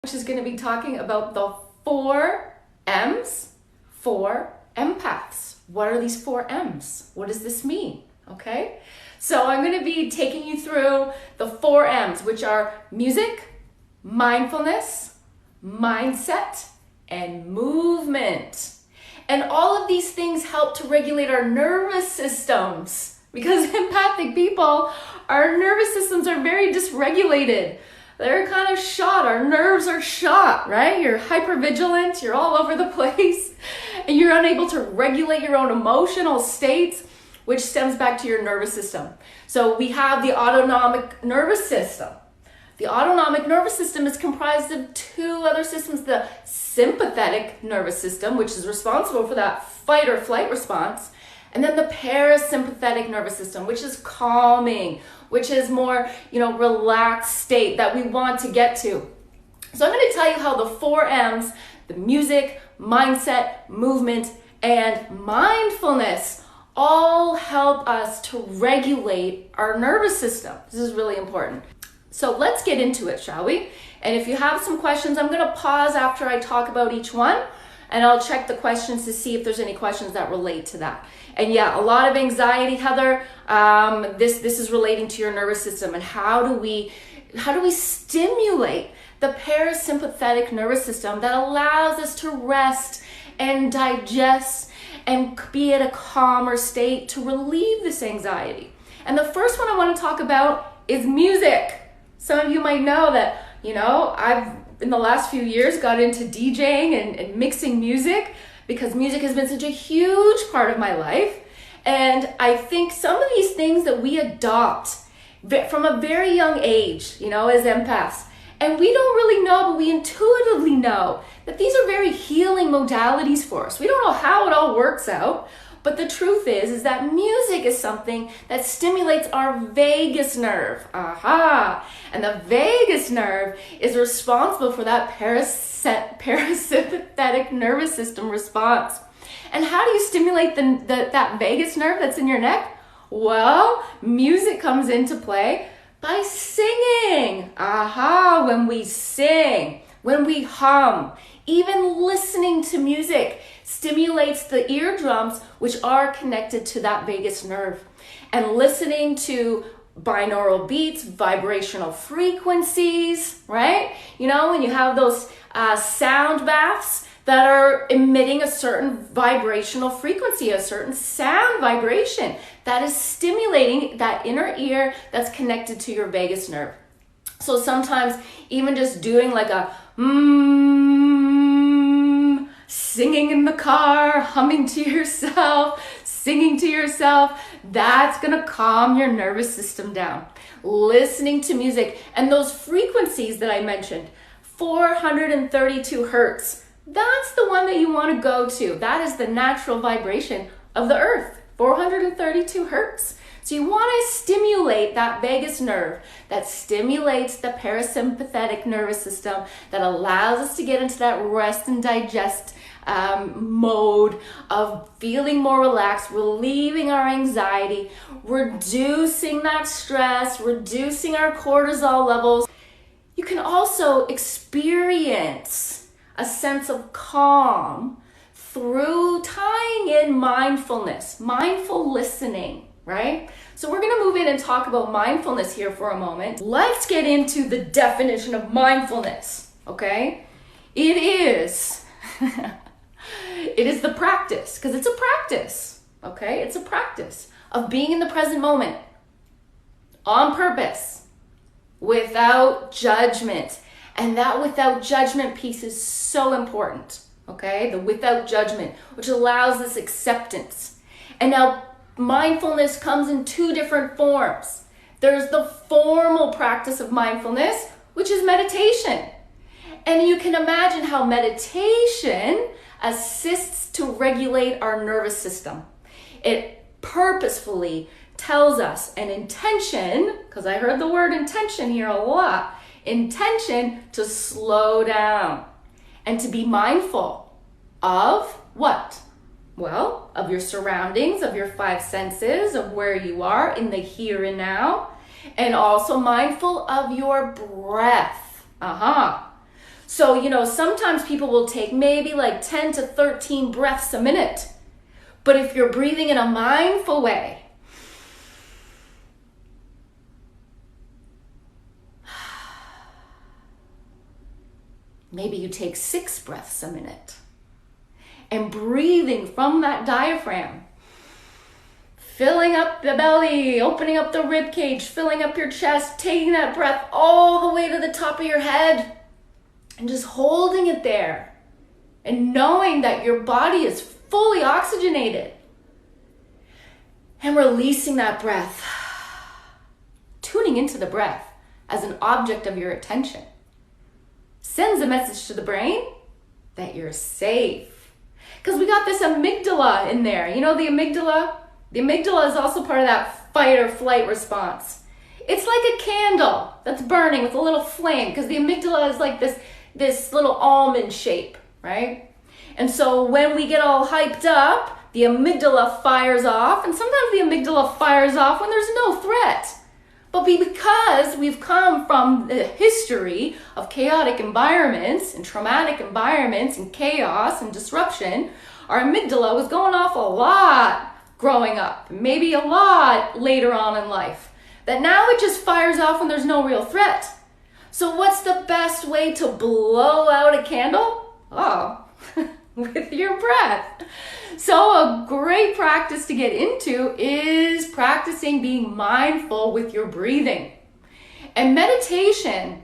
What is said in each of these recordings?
which is going to be talking about the 4M's for empaths. What are these 4M's? What does this mean? Okay, so I'm going to be taking you through the 4M's, which are music, mindfulness, mindset, and movement. And all of these things help to regulate our nervous systems, because empathic people, our nervous systems are very dysregulated. They're kind of shot. Our nerves are shot, right? You're hypervigilant, you're all over the place, and you're unable to regulate your own emotional states, which stems back to your nervous system. So we have the autonomic nervous system. The autonomic nervous system is comprised of two other systems: the sympathetic nervous system, which is responsible for that fight or flight response, and then the parasympathetic nervous system, which is calming, which is more, relaxed state that we want to get to. So I'm going to tell you how the 4M's, the music, mindset, movement, and mindfulness all help us to regulate our nervous system. This is really important. So let's get into it, shall we? And if you have some questions, I'm going to pause after I talk about each one, and I'll check the questions to see if there's any questions that relate to that. And yeah, a lot of anxiety, Heather. This is relating to your nervous system, and how do we stimulate the parasympathetic nervous system that allows us to rest and digest and be at a calmer state to relieve this anxiety. And the first one I want to talk about is music. Some of you might know that, I've in the last few years got into DJing and mixing music, because music has been such a huge part of my life. And I think some of these things that we adopt from a very young age, as empaths, and we don't really know, but we intuitively know that these are very healing modalities for us. We don't know how it all works out, but the truth is that music is something that stimulates our vagus nerve. Aha! And the vagus nerve is responsible for that parasympathetic nervous system response. And how do you stimulate that vagus nerve that's in your neck? Well, music comes into play by singing. Aha! When we sing, when we hum, even listening to music stimulates the eardrums, which are connected to that vagus nerve. And listening to binaural beats, vibrational frequencies, right? When you have those sound baths that are emitting a certain vibrational frequency, a certain sound vibration that is stimulating that inner ear that's connected to your vagus nerve. So sometimes even just doing like a singing in the car, humming to yourself, singing to yourself, that's gonna calm your nervous system down. Listening to music and those frequencies that I mentioned, 432 hertz, that's the one that you want to go to. That is the natural vibration of the earth, 432 hertz. So you want to stimulate that vagus nerve that stimulates the parasympathetic nervous system, that allows us to get into that rest and digest mode of feeling more relaxed, relieving our anxiety, reducing that stress, reducing our cortisol levels. You can also experience a sense of calm through tying in mindfulness, mindful listening, right? So we're going to move in and talk about mindfulness here for a moment. Let's get into the definition of mindfulness, okay? It is the practice, because it's a practice, okay? It's a practice of being in the present moment on purpose, without judgment. And that without judgment piece is so important, okay? The without judgment, which allows this acceptance. And now mindfulness comes in two different forms. There's the formal practice of mindfulness, which is meditation. And you can imagine how meditation assists to regulate our nervous system. It purposefully tells us an intention, because I heard the word intention here a lot, intention to slow down and to be mindful of what? Well, of your surroundings, of your five senses, of where you are in the here and now, and also mindful of your breath. So, sometimes people will take maybe like 10 to 13 breaths a minute. But if you're breathing in a mindful way, maybe you take 6 breaths a minute. And breathing from that diaphragm, filling up the belly, opening up the rib cage, filling up your chest, taking that breath all the way to the top of your head and just holding it there and knowing that your body is fully oxygenated and releasing that breath, tuning into the breath as an object of your attention sends a message to the brain that you're safe. Because we got this amygdala in there. The amygdala? The amygdala is also part of that fight or flight response. It's like a candle that's burning with a little flame, because the amygdala is like this little almond shape, right? And so when we get all hyped up, the amygdala fires off, and sometimes the amygdala fires off when there's no threat. But because we've come from the history of chaotic environments and traumatic environments and chaos and disruption, our amygdala was going off a lot growing up, maybe a lot later on in life, that now it just fires off when there's no real threat. So what's the best way to blow out a candle? Oh, with your breath. So a great practice to get into is practicing being mindful with your breathing. And meditation,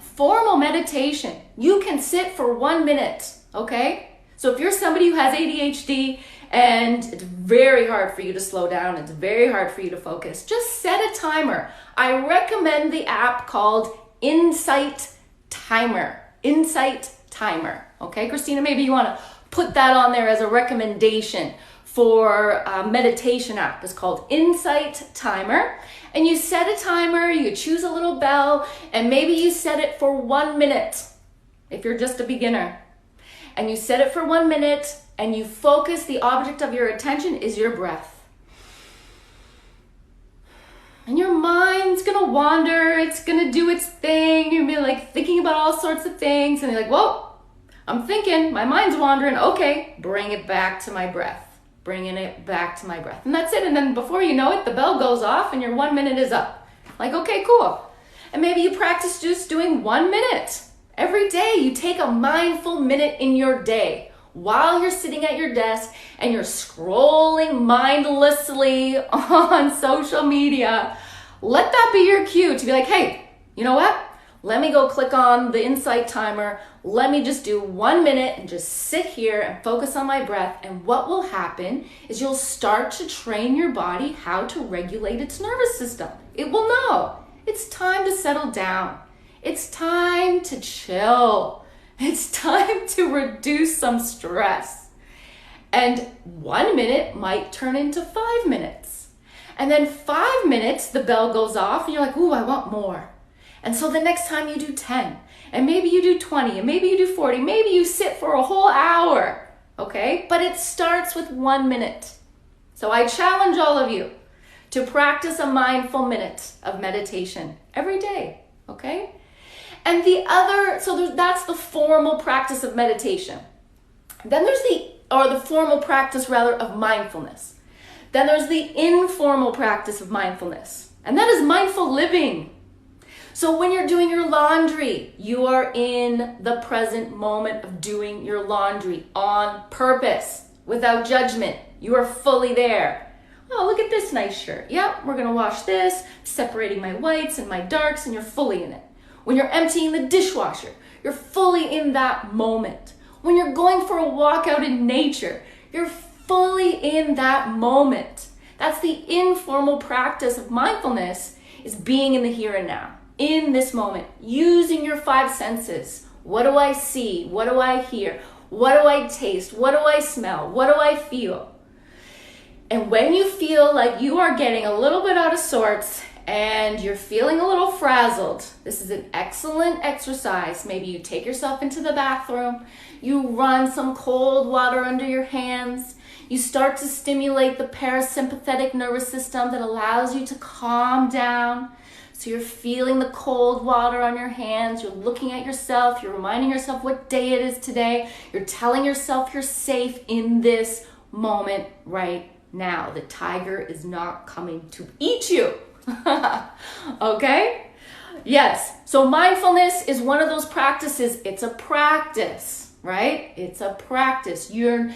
formal meditation, you can sit for 1 minute, okay? So if you're somebody who has ADHD and it's very hard for you to slow down, it's very hard for you to focus, just set a timer. I recommend the app called Insight Timer. Insight Timer. Okay, Christina, maybe you want to put that on there as a recommendation for a meditation app. It's called Insight Timer. And you set a timer, you choose a little bell, and maybe you set it for 1 minute if you're just a beginner. And you set it for 1 minute and you focus, the object of your attention is your breath. And your mind's gonna wander, it's gonna do its thing. You'll be like thinking about all sorts of things, and you're like, whoa, I'm thinking, my mind's wandering. Okay, bring it back to my breath. Bringing it back to my breath. And that's it. And then before you know it, the bell goes off and your 1 minute is up. Like, okay, cool. And maybe you practice just doing 1 minute. Every day you take a mindful minute in your day while you're sitting at your desk and you're scrolling mindlessly on social media. Let that be your cue to be like, hey, you know what? Let me go click on the Insight Timer. Let me just do 1 minute and just sit here and focus on my breath. And what will happen is you'll start to train your body how to regulate its nervous system. It will know it's time to settle down. It's time to chill. It's time to reduce some stress. And 1 minute might turn into 5 minutes. And then 5 minutes, the bell goes off and you're like, ooh, I want more. And so the next time you do 10, and maybe you do 20, and maybe you do 40, maybe you sit for a whole hour, okay? But it starts with 1 minute. So I challenge all of you to practice a mindful minute of meditation every day, okay? And that's the formal practice of meditation. Then there's the formal practice rather of mindfulness. Then there's the informal practice of mindfulness, and that is mindful living. So when you're doing your laundry, you are in the present moment of doing your laundry on purpose, without judgment. You are fully there. Oh, look at this nice shirt. Yep, we're gonna wash this, separating my whites and my darks, and you're fully in it. When you're emptying the dishwasher, you're fully in that moment. When you're going for a walk out in nature, you're fully in that moment. That's the informal practice of mindfulness, is being in the here and now. In this moment, using your 5 senses. What do I see? What do I hear? What do I taste? What do I smell? What do I feel? And when you feel like you are getting a little bit out of sorts and you're feeling a little frazzled, this is an excellent exercise. Maybe you take yourself into the bathroom, you run some cold water under your hands, you start to stimulate the parasympathetic nervous system that allows you to calm down, So you're feeling the cold water on your hands, you're looking at yourself, you're reminding yourself what day it is today, you're telling yourself you're safe in this moment right now. The tiger is not coming to eat you. Okay? Yes. So mindfulness is one of those practices. It's a practice, right? It's a practice. You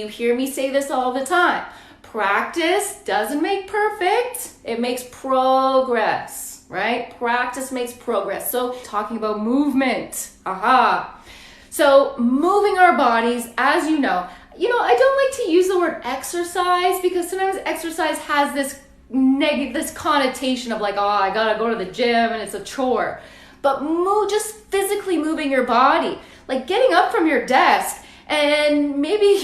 hear me say this all the time. Practice doesn't make perfect. It makes progress, right? Practice makes progress. So talking about movement. Aha. So moving our bodies, as you know, I don't like to use the word exercise because sometimes exercise has this connotation of like, oh, I gotta go to the gym and it's a chore. But just physically moving your body, like getting up from your desk and maybe,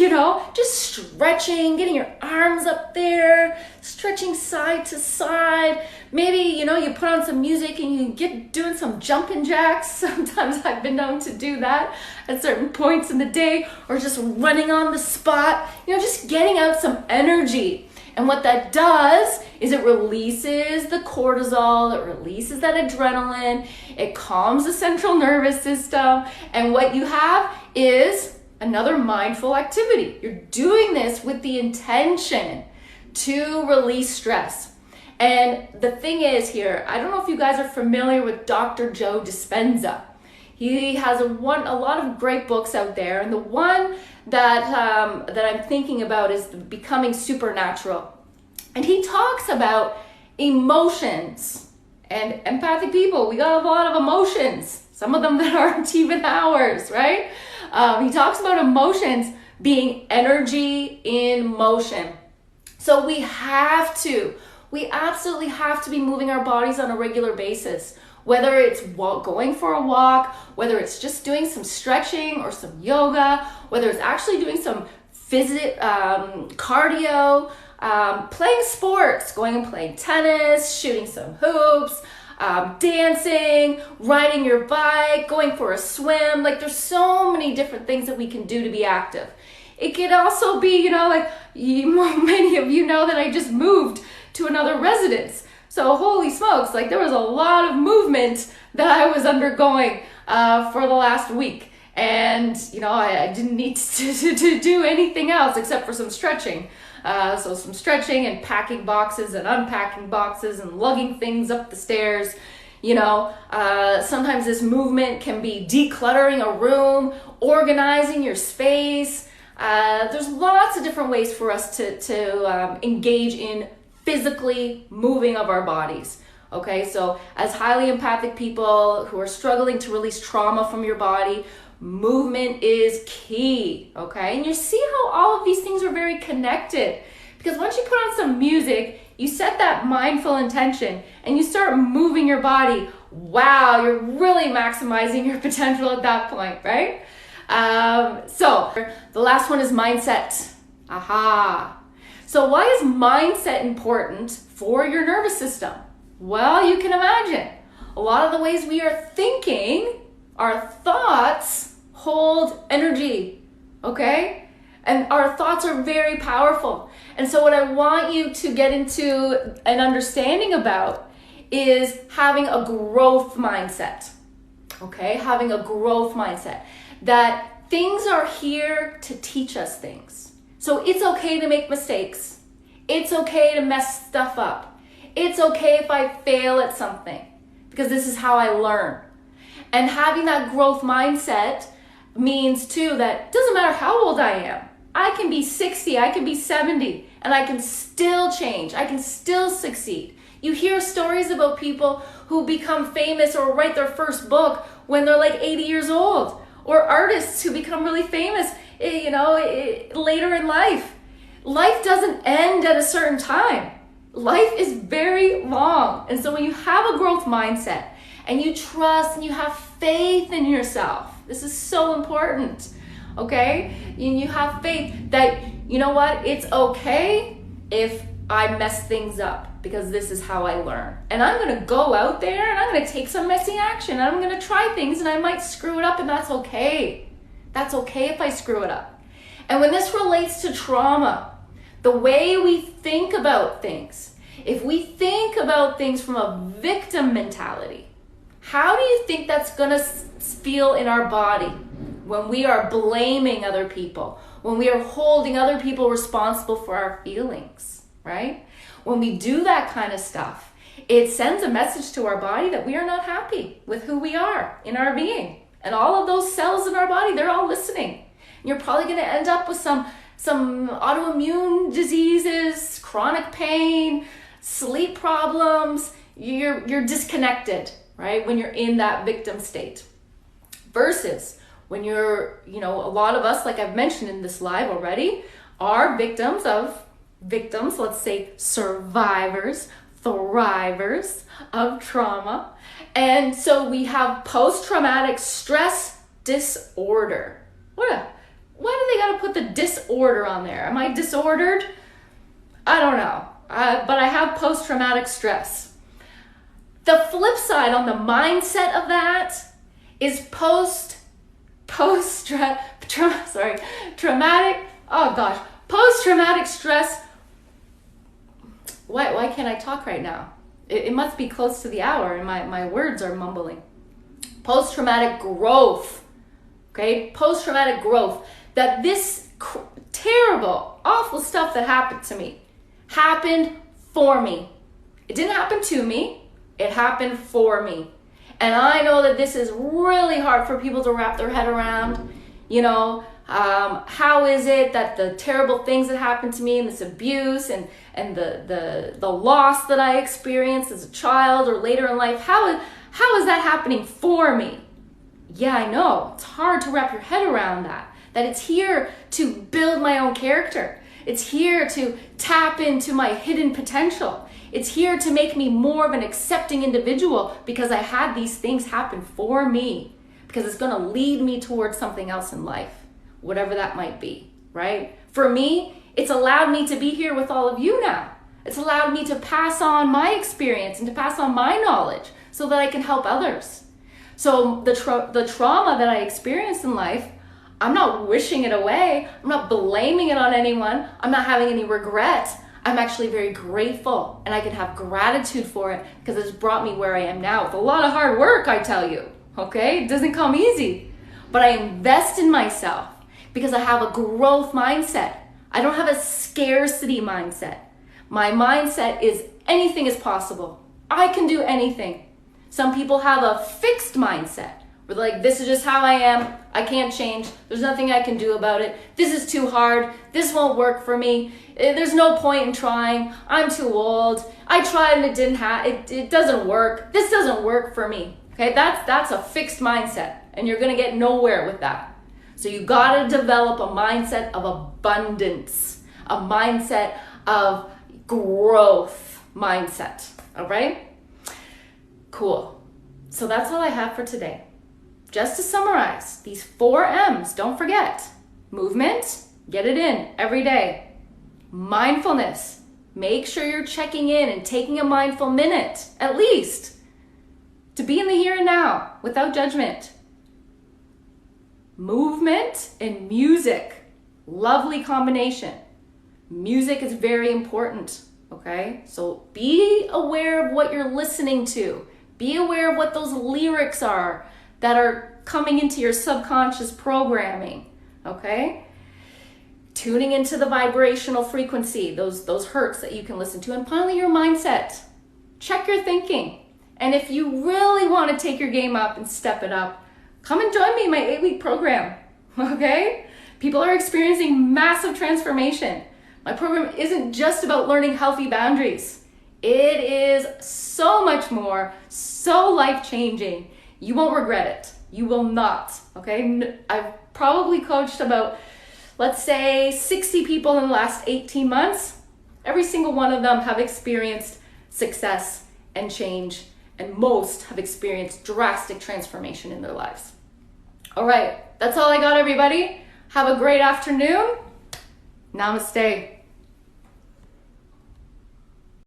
just stretching, getting your arms up there, stretching side to side. Maybe, you put on some music and you get doing some jumping jacks. Sometimes I've been known to do that at certain points in the day, or just running on the spot, just getting out some energy. And what that does is it releases the cortisol, it releases that adrenaline, it calms the central nervous system, and what you have is another mindful activity. You're doing this with the intention to release stress. And the thing is here, I don't know if you guys are familiar with Dr. Joe Dispenza. He has a lot of great books out there, and the one that I'm thinking about is Becoming Supernatural. And he talks about emotions. And empathic people, we got a lot of emotions. Some of them that aren't even ours, right? He talks about emotions being energy in motion. So we absolutely have to be moving our bodies on a regular basis. Whether it's going for a walk, whether it's just doing some stretching or some yoga, whether it's actually doing some cardio, playing sports, going and playing tennis, shooting some hoops, dancing, riding your bike, going for a swim. Like there's so many different things that we can do to be active. It could also be, many of you know that I just moved to another residence. So holy smokes, like there was a lot of movement that I was undergoing for the last week. And, I didn't need to do anything else except for some stretching. So some stretching and packing boxes and unpacking boxes and lugging things up the stairs. Sometimes this movement can be decluttering a room, organizing your space. There's lots of different ways for us to engage in physically moving of our bodies. Okay, so as highly empathic people who are struggling to release trauma from your body, movement is key. Okay, and you see how all of these things are very connected, because once you put on some music, you set that mindful intention and you start moving your body. Wow, you're really maximizing your potential at that point, right? So the last one is mindset. Aha. So why is mindset important for your nervous system? Well, you can imagine a lot of the ways we are thinking, our thoughts hold energy, okay? And our thoughts are very powerful. And so what I want you to get into an understanding about is having a growth mindset, okay? Having a growth mindset, that things are here to teach us things. So it's okay to make mistakes. It's okay to mess stuff up. It's okay if I fail at something, because this is how I learn. And having that growth mindset means too that it doesn't matter how old I am. I can be 60, I can be 70, and I can still change. I can still succeed. You hear stories about people who become famous or write their first book when they're like 80 years old, or artists who become really famous, later in life. Life doesn't end at a certain time. Life is very long. And so when you have a growth mindset and you trust and you have faith in yourself, this is so important, okay? And you have faith that, it's okay if I mess things up, because this is how I learn. And I'm going to go out there and I'm going to take some messy action. And I'm going to try things and I might screw it up, and that's okay. That's okay if I screw it up. And when this relates to trauma, the way we think about things If we think about things from a victim mentality, how do you think that's going to feel in our body when we are blaming other people, when we are holding other people responsible for our feelings, right? When we do that kind of stuff, it sends a message to our body that we are not happy with who we are in our being. And all of those cells in our body, they're all listening. And you're probably going to end up with some autoimmune diseases, chronic pain, sleep problems. You're disconnected, right? When you're in that victim state. Versus when you're, a lot of us, like I've mentioned in this live already, are victims, let's say survivors, thrivers of trauma. And so we have post-traumatic stress disorder. Why do they got to put the disorder on there? Am I disordered? I don't know. But I have post-traumatic stress. The flip side on the mindset of that is post-traumatic stress. Why can't I talk right now? It must be close to the hour and my words are mumbling. Post-traumatic growth. Okay? Post-traumatic growth. That this terrible, awful stuff that happened to me happened for me. It didn't happen to me. It happened for me. And I know that this is really hard for people to wrap their head around. How is it that the terrible things that happened to me and this abuse and the loss that I experienced as a child or later in life, how is that happening for me? Yeah, I know. It's hard to wrap your head around that it's here to build my own character. It's here to tap into my hidden potential. It's here to make me more of an accepting individual because I had these things happen for me, because it's going to lead me towards something else in life, whatever that might be, right? For me, it's allowed me to be here with all of you now. It's allowed me to pass on my experience and to pass on my knowledge so that I can help others. So the trauma that I experienced in life, I'm not wishing it away. I'm not blaming it on anyone. I'm not having any regret. I'm actually very grateful, and I can have gratitude for it because it's brought me where I am now with a lot of hard work, I tell you, okay? It doesn't come easy, but I invest in myself because I have a growth mindset. I don't have a scarcity mindset. My mindset is anything is possible. I can do anything. Some people have a fixed mindset. We're like, this is just how I am. I can't change. There's nothing I can do about it. This is too hard. This won't work for me. There's no point in trying. I'm too old. I tried and it doesn't work. This doesn't work for me. Okay, that's a fixed mindset, and you're gonna get nowhere with that. So you gotta develop a mindset of abundance, a mindset of growth mindset. All right? Cool. So that's all I have for today. Just to summarize, these 4 M's, don't forget. Movement, get it in every day. Mindfulness, make sure you're checking in and taking a mindful minute, at least, to be in the here and now without judgment. Movement and music, lovely combination. Music is very important, okay? So be aware of what you're listening to. Be aware of what those lyrics are that are coming into your subconscious programming, okay? Tuning into the vibrational frequency, those hertz that you can listen to. And finally, your mindset. Check your thinking. And if you really want to take your game up and step it up, come and join me in my 8-week program, okay? People are experiencing massive transformation. My program isn't just about learning healthy boundaries. It is so much more, so life-changing. You won't regret it. You will not, okay? I've probably coached about, let's say, 60 people in the last 18 months. Every single one of them have experienced success and change, and most have experienced drastic transformation in their lives. All right, that's all I got, everybody. Have a great afternoon. Namaste.